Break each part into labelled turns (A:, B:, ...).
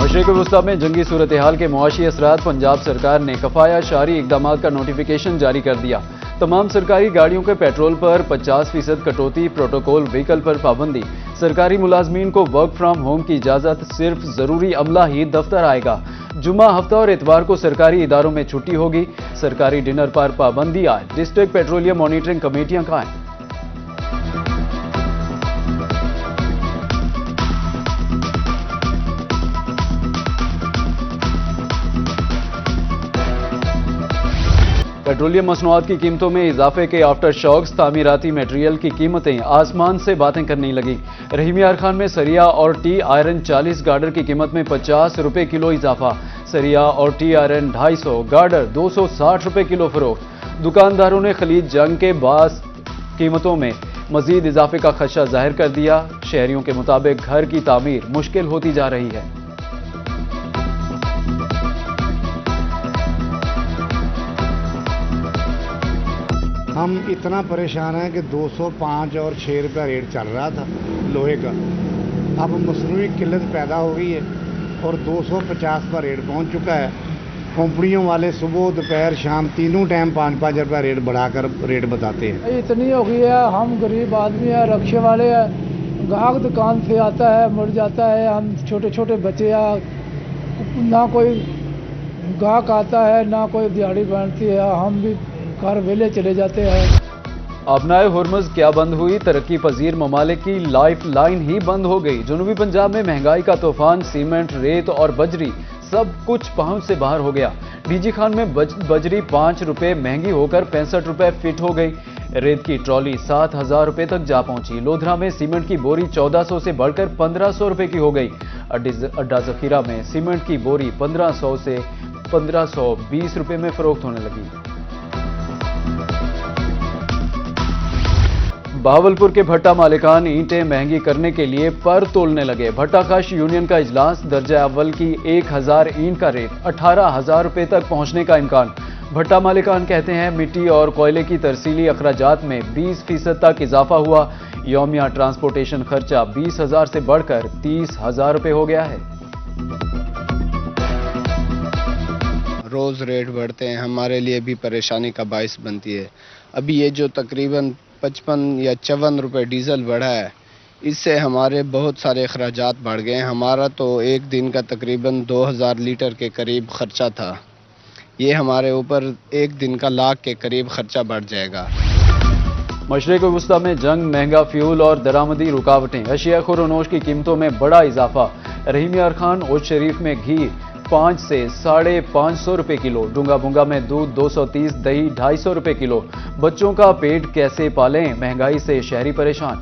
A: मशरिक़ वस्ता में जंगी सूरत हाल के मुआशी असरात पंजाब सरकार ने कफाया शारी इकदाम का नोटिफिकेशन जारी कर दिया। तमाम सरकारी गाड़ियों के पेट्रोल पर 50% कटौती, प्रोटोकॉल व्हीकल पर पाबंदी, सरकारी मुलाजमीन को वर्क फ्राम होम की इजाज़त, सिर्फ ज़रूरी अमला ही दफ्तर आएगा। जुमा, हफ्ता और इतवार को सरकारी इदारों में छुट्टी होगी। सरकारी डिनर पर पाबंदी आए। डिस्ट्रिक्ट पेट्रोलियम मॉनिटरिंग कमेटियां कायम। पेट्रोलियम मसनूआत की कीमतों में इजाफे के आफ्टर शॉक्स, तामीराती मटेरियल की कीमतें आसमान से बातें करने लगी। रहीम यार खान में सरिया और टी आयरन 40 गार्डर की कीमत में 50 रुपए किलो इजाफा, सरिया और टी आयरन 250, गार्डर 260 रुपए किलो फरोख्त। दुकानदारों ने खलीज जंग के बास कीमतों में मजीद इजाफे का खदशा जाहिर कर दिया। शहरियों के मुताबिक घर की तामीर मुश्किल होती जा रही है।
B: हम इतना परेशान हैं कि 205 और 6 रुपया रेट चल रहा था लोहे का, अब मसनूई किल्लत पैदा हो गई है और 250 पर रेट पहुंच चुका है। कंपनियों वाले सुबह दोपहर शाम तीनों टाइम 5-5 रुपया रेट बढ़ाकर रेट बताते हैं।
C: इतनी हो गई है, हम गरीब आदमी हैं, रक्शे वाले हैं, ग्राहक दुकान से आता है मुड़ जाता है, हम छोटे छोटे बच्चे हैं, ना कोई ग्राहक आता है ना कोई दिहाड़ी बनती है, हम भी घर वेले चले जाते हैं।
A: अपनाए हुरमुज़ क्या बंद हुई, तरक्की पजीर ममालिक की लाइफ लाइन ही बंद हो गई। जनूबी पंजाब में महंगाई का तूफान, सीमेंट, रेत और बजरी सब कुछ पहुंच से बाहर हो गया। डीजी खान में बजरी 5 रुपए महंगी होकर 65 रुपए फिट हो गई। रेत की ट्रॉली 7,000 रुपए तक जा पहुंची। लोधरा में सीमेंट की बोरी 1400 से बढ़कर 1500 रुपए की हो गई। अड्डा जखीरा में सीमेंट की बोरी 1500 से 1520 रुपए में फरोख्त होने लगी। बहावलपुर के भट्टा मालिकान ईंटें महंगी करने के लिए पर तोलने लगे। भट्टा काश यूनियन का इजलास, दर्जा अव्वल की 1000 ईंट का रेट 18,000 रुपए तक पहुंचने का इम्कान। भट्टा मालिकान कहते हैं मिट्टी और कोयले की तरसीली अखराजात में 20% तक इजाफा हुआ। यौमिया ट्रांसपोर्टेशन खर्चा 20,000 से बढ़कर 30,000 रुपए हो गया है।
D: रोज़ रेट बढ़ते हैं, हमारे लिए भी परेशानी का बाइस बनती है। अभी ये जो तकरीबन 55 या 54 रुपए डीजल बढ़ा है, इससे हमारे बहुत सारे अखराजात बढ़ गए हैं। हमारा तो एक दिन का तकरीबन 2000 लीटर के करीब खर्चा था, ये हमारे ऊपर एक दिन का लाख के करीब खर्चा बढ़ जाएगा।
A: मशरिक़ वस्ता में जंग, महंगा फ्यूल और दरामदी रुकावटें, अशिया खुरोनोश की कीमतों में बड़ा इजाफा। रहीम यार खान ओज शरीफ में घी 5 से 550 रुपए किलो, डूंगा बुंगा में दूध 230, दही 250 रुपए किलो। बच्चों का पेट कैसे पालें, महंगाई से शहरी परेशान।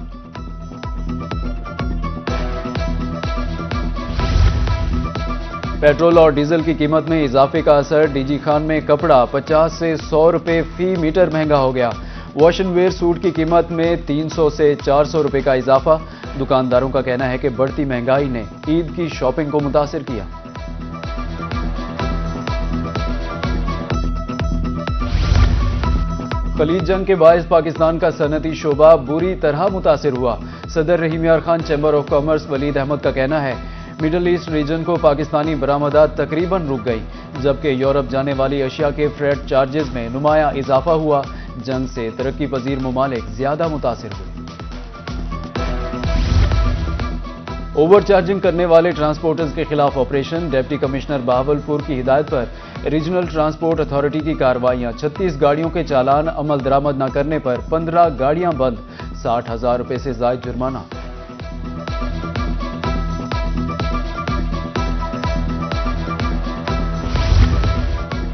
A: पेट्रोल और डीजल की कीमत में इजाफे का असर। डीजी खान में कपड़ा 50 से 100 रुपए फी मीटर महंगा हो गया। वॉश एंड वेयर सूट की कीमत में 300 से 400 रुपए का इजाफा। दुकानदारों का कहना है कि बढ़ती महंगाई ने ईद की शॉपिंग को मुतासिर किया। खलीज जंग के बायस पाकिस्तान का सनती शोबा बुरी तरह मुतासिर हुआ। सदर Rahim Yar Khan chamber of commerce Waleed Ahmed का कहना है मिडल ईस्ट रीजन को पाकिस्तानी बरामदात तकरीबन रुक गई, जबकि यूरोप जाने वाली अशिया के फ्रेट चार्जेस में नुमाया इजाफा हुआ। जंग से तरक्की पजीर ममालिक ज्यादा मुतासिर हुए। ओवर चार्जिंग करने वाले ट्रांसपोर्टर्स के खिलाफ ऑपरेशन। डिप्टी कमिश्नर बहावलपुर की हिदायत पर रीजनल ट्रांसपोर्ट अथॉरिटी की कार्रवाइयां। 36 गाड़ियों के चालान अमल दरामद न करने पर 15 गाड़ियां बंद, 60,000 रुपए से जायद जुर्माना।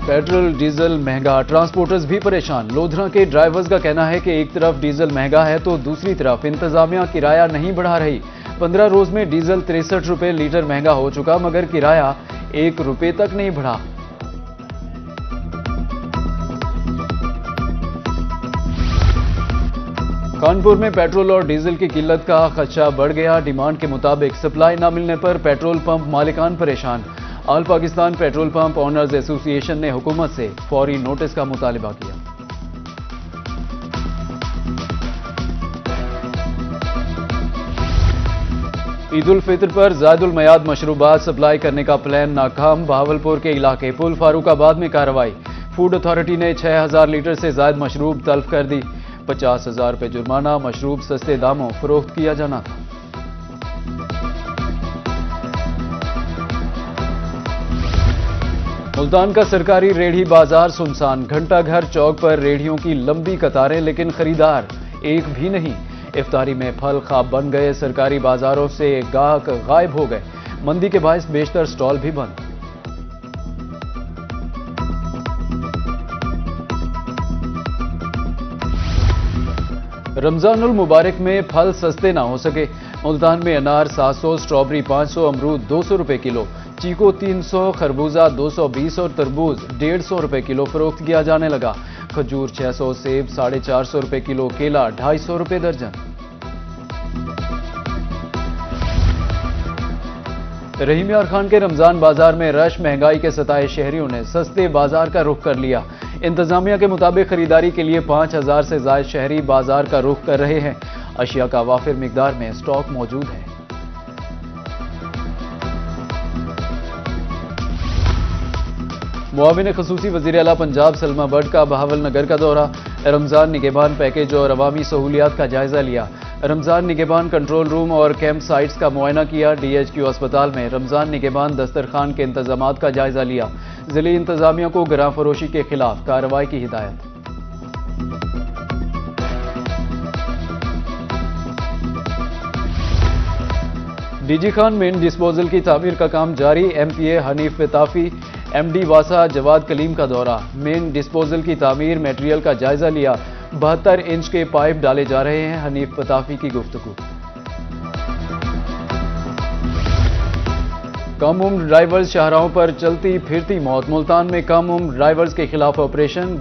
A: पेट्रोल डीजल महंगा, ट्रांसपोर्टर्स भी परेशान। लोधरा के ड्राइवर्स का कहना है कि एक तरफ डीजल महंगा है तो दूसरी तरफ इंतजामिया किराया नहीं बढ़ा रही। 15 रोज में डीजल 63 रुपए लीटर महंगा हो चुका, मगर किराया 1 रुपए तक नहीं बढ़ा। कानपुर में पेट्रोल और डीजल की किल्लत का खदशा बढ़ गया। डिमांड के मुताबिक सप्लाई न मिलने पर पेट्रोल पंप मालिकान परेशान। All Pakistan petrol pump owners association ने हुकूमत से फौरी नोटिस का मुतालबा किया। ईद उल फितर पर ज़ायदुल मयाद मशरूबात सप्लाई करने का प्लान नाकाम। बहावलपुर के इलाके पुल फारूकाबाद में कार्रवाई। फूड अथॉरिटी ने 6000 लीटर से ज़ायद मशरूब तल्फ कर दी। 50,000 रुपये जुर्माना। मशरूब सस्ते दामों फरोख्त किया जाना था। मुल्तान का सरकारी रेढ़ी बाजार सुनसान। घंटा घर चौक पर रेढ़ियों की लंबी कतारें, लेकिन खरीदार एक भी नहीं। इफ्तारी में फल खाब बन गए। सरकारी बाजारों से गाहक गायब हो गए। मंदी के बायस बेशतर स्टॉल भी बंद। रमजानुल मुबारक में फल सस्ते ना हो सके। मुल्तान में अनार 700, स्ट्रॉबेरी 500, अमरूद 200 रुपए किलो, चीकू 300, खरबूजा 220 और तरबूज 150 रुपए किलो फरोख्त किया जाने लगा। खजूर 600, सेब 450 रुपए किलो, केला 250 रुपए दर्जन। रहीम यार खान के रमजान बाजार में रश। महंगाई के सताए शहरियों ने सस्ते बाजार का रुख कर लिया। इंतजामिया के मुताबिक खरीदारी के लिए 5000 से ज्यादा शहरी बाजार का रुख कर रहे हैं। अशिया का वाफिर मिकदार में स्टॉक मौजूद है। मुआविन खसूसी वज़ीर आला पंजाब सलमा बट का बहावल नगर का दौरा। रमजान निगहबान पैकेज और अवामी सहूलियात का जायजा लिया। रमजान निगहबान कंट्रोल रूम और कैंप साइट्स का मुआयना किया। DHQ अस्पताल में रमजान निगहबान दस्तरखान के इंतजामात का जायजा लिया। जिले इंतजामिया को गरां फरोशी के खिलाफ कार्रवाई की हिदायत। DG खान मेन डिस्पोजल की तामीर का काम जारी। MPA हनीफ विताफी, MD वासा जवाद कलीम का दौरा। मेन डिस्पोजल की तामीर मटेरियल का जायजा लिया। 72 इंच के पाइप डाले जा रहे हैं। हनीफ विताफी की गुफ्तगू। कम उम्र ड्राइवर्स शाहराहों पर चलती फिरती मौत। मुल्तान में कम उम्र ड्राइवर्स के खिलाफ ऑपरेशन।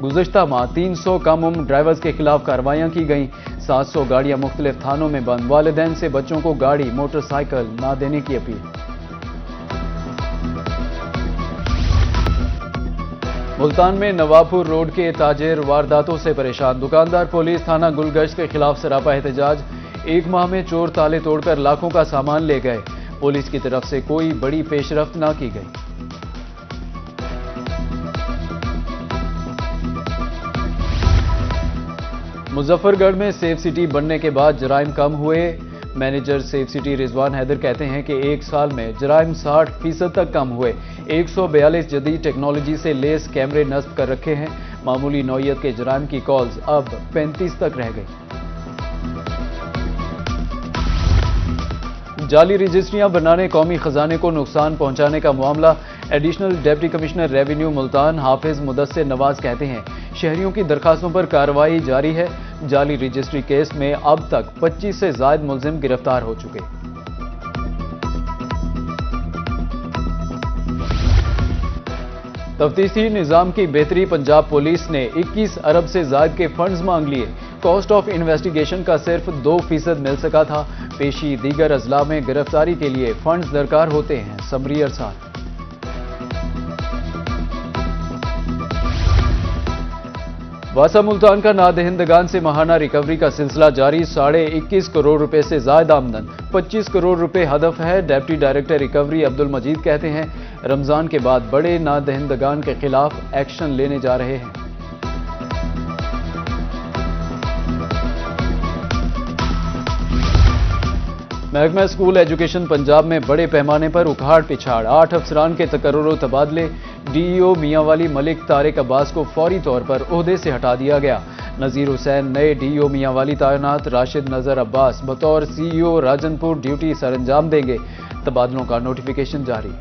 A: गुज़श्ता माह 300 कम उम्र ड्राइवर्स के खिलाफ कार्रवाइयां की गईं। 700 गाड़ियां मुख्तलिफ थानों में बंद। वालिदैन से बच्चों को गाड़ी मोटरसाइकिल ना देने की अपील। मुल्तान में नवाबपुर रोड के ताजिर वारदातों से परेशान। दुकानदार पुलिस थाना गुलगश्त के खिलाफ सरापा एहतजाज। एक माह में चोर ताले तोड़कर लाखों का सामान ले गए। पुलिस की तरफ से कोई बड़ी पेशरफ्त ना की गई। मुजफ्फरगढ़ में सेफ सिटी बनने के बाद जराइम कम हुए। Manager safe city Rizwan Haider कहते हैं कि एक साल में जराइम 60% तक कम हुए। 142 जदीद टेक्नोलॉजी से लेस कैमरे नस्ब कर रखे हैं। मामूली नौयत के जराइम की कॉल्स अब 35 तक रह गई। जाली रजिस्ट्रियां बनाने कौमी खजाने को नुकसान पहुंचाने का मामला। Additional deputy commissioner revenue Multan Hafiz Mudassir Nawaz कहते हैं शहरियों की दरखास्तों पर कार्रवाई जारी है। जाली रजिस्ट्री केस में अब तक 25 से ज्यादा मुलजिम गिरफ्तार हो चुके। तफ्तीशी निजाम की बेहतरी। पंजाब पुलिस ने 21 अरब से ज्यादा के फंड्स मांग लिए। कॉस्ट ऑफ इन्वेस्टिगेशन का सिर्फ 2% मिल सका था। पेशी दीगर अजला में गिरफ्तारी के लिए फंड्स दरकार होते हैं। समरी अरसाल। वासा मुल्तान का नादहिंदगान से माहाना रिकवरी का सिलसिला जारी। 21.5 करोड़ रुपए से ज्यादा आमदन। 25 करोड़ रुपए हदफ है। डिप्टी डायरेक्टर रिकवरी अब्दुल मजीद कहते हैं रमजान के बाद बड़े नादहिंदगान के खिलाफ एक्शन लेने जा रहे हैं। महकमा स्कूल एजुकेशन पंजाब में बड़े पैमाने पर उखाड़ पिछाड़। 8 अफसरान के तकर्रुर तबादले। DEO मियांवाली मलिक तारिक अब्बास को फौरी तौर पर ओहदे से हटा दिया गया। नजीर हुसैन नए DEO मियांवाली तैनात। राशिद नजर अब्बास बतौर CEO राजनपुर ड्यूटी सरंजाम देंगे। तबादलों का नोटिफिकेशन जारी।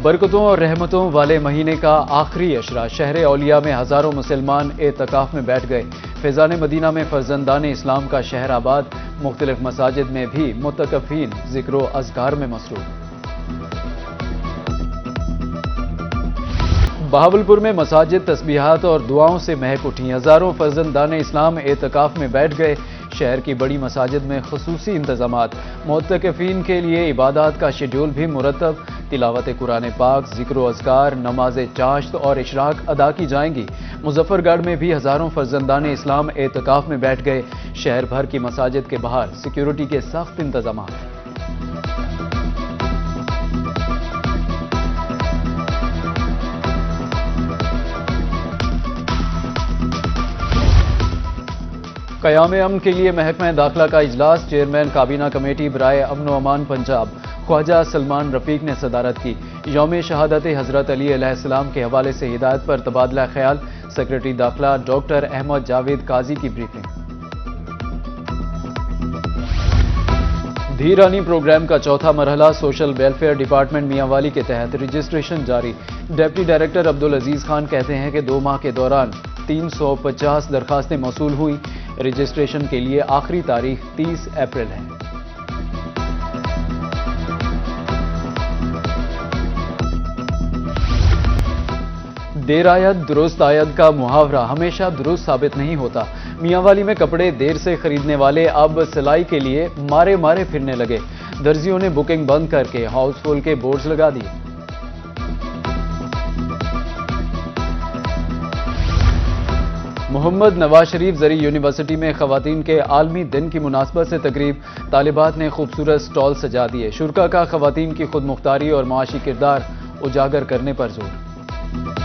A: बरकतों और रहमतों वाले महीने का आखिरी अशरा। शहर औलिया में हजारों मुसलमान एतकाफ में बैठ गए। फैजान मदीना में फर्जंदान इस्लाम का शहर आबाद। मुख्तलिफ मसाजिद में भी मुतकफीन जिक्र अज़कार में मसरूफ। بہاولپور میں مساجد تسبیحات اور دعاؤں سے مہک اٹھی، ہزاروں فرزندان اسلام اعتکاف میں بیٹھ گئے۔ شہر کی بڑی مساجد میں خصوصی انتظامات، معتکفین کے لیے عبادات کا شیڈول بھی مرتب، تلاوت قرآن پاک، ذکر و اذکار، نماز چاشت اور اشراق ادا کی جائیں گی۔ مظفر گڑھ میں بھی ہزاروں فرزندان اسلام اعتکاف میں بیٹھ گئے، شہر بھر کی مساجد کے باہر سیکیورٹی کے سخت انتظامات۔ قیام امن کے لیے محکمہ داخلہ کا اجلاس، چیئرمین کابینہ کمیٹی برائے امن و امان پنجاب خواجہ سلمان رفیق نے صدارت کی۔ یوم شہادت حضرت علی علیہ السلام کے حوالے سے ہدایت پر تبادلہ خیال، سیکریٹری داخلہ ڈاکٹر احمد جاوید قاضی کی بریفنگ۔ دھیرانی پروگرام کا چوتھا مرحلہ سوشل ویلفیئر ڈپارٹمنٹ میاں والی کے تحت رجسٹریشن جاری، ڈپٹی ڈائریکٹر عبدالعزیز خان کہتے ہیں کہ 2 ماہ کے دوران 350 درخواستیں موصول ہوئی، رجسٹریشن کے لیے آخری تاریخ 30 اپریل ہے۔ دیر آید درست آید کا محاورہ ہمیشہ درست ثابت نہیں ہوتا، میاں والی میں کپڑے دیر سے خریدنے والے اب سلائی کے لیے مارے مارے پھرنے لگے، درزیوں نے بکنگ بند کر کے ہاؤس فل کے بورڈز لگا دیے۔ محمد نواز شریف زرعی یونیورسٹی میں خواتین کے عالمی دن کی مناسبت سے تقریب، طالبات نے خوبصورت سٹال سجا دیے، شرکا کا خواتین کی خود مختاری اور معاشی کردار اجاگر کرنے پر زور۔